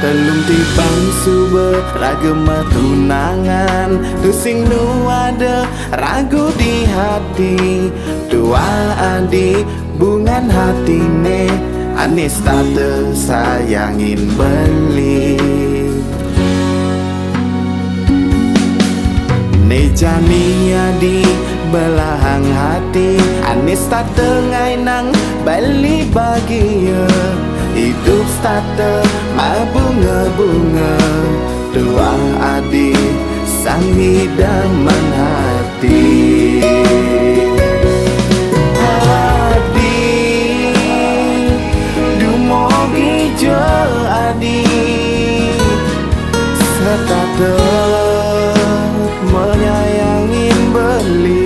Telung tibang suwe ragema tunangan, tusing nu ada ragu di hati. Dua adik bungan hatine, anis tante sayangin beli. Nejani adi belahang hati, anis tante ngainang beli bahagia. Hidup starte bunga-bunga, dua adik sang hidaman hati. Adik dumogi jo adik setate menyayangin beli.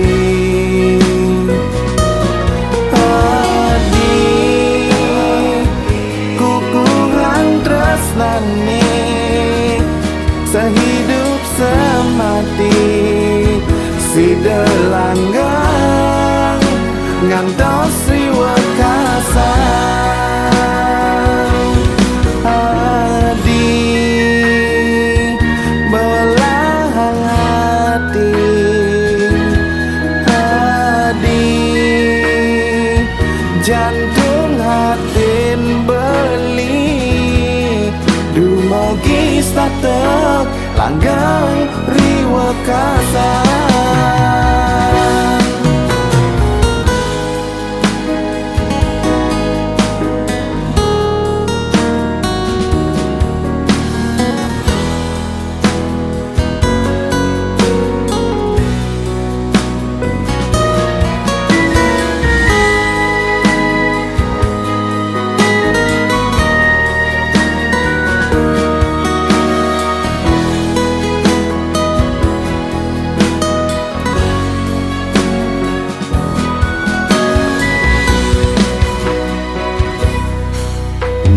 Sehidup semati si delanggang ngantos riwa kasang. Adik belahang hati, adik jantung hatin beli. Dumogi statek langgang riwa kasang.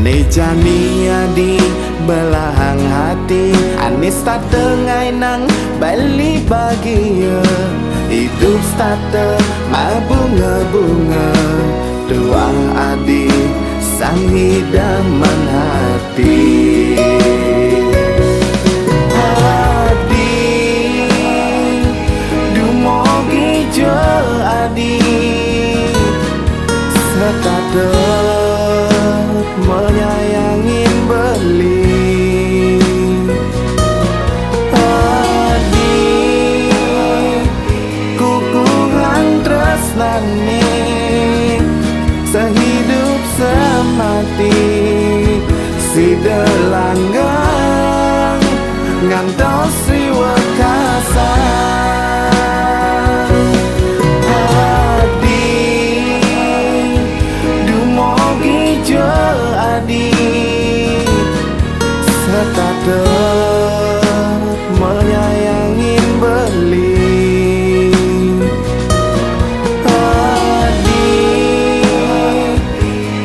Nejani adi belahang hati, anis tak tengainang beli bahagia. Hidup starte bunga-bunga, dua adik sang hidaman hati. Adik dumogi jo adik setate menyayangin beli. Adik kukuhan tresnane sehidup semati si delanggang ngantos riwa kasang. Adik dumogi jo adik setate menyayangin beli. Adik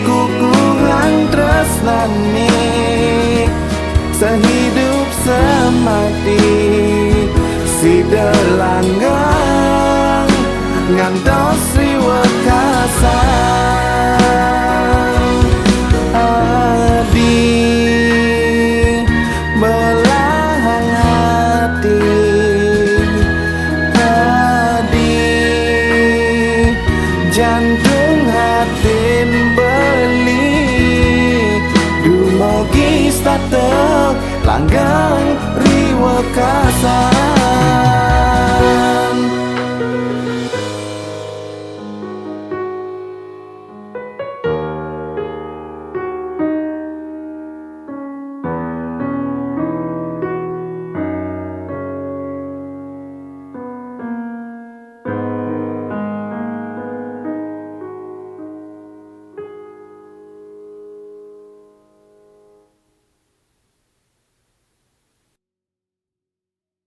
kukuhan tresnane sehidup semati si delanggang ngantos riwa kasang. Adik belahang hati, adik jantung hatin beli. Dumogi starte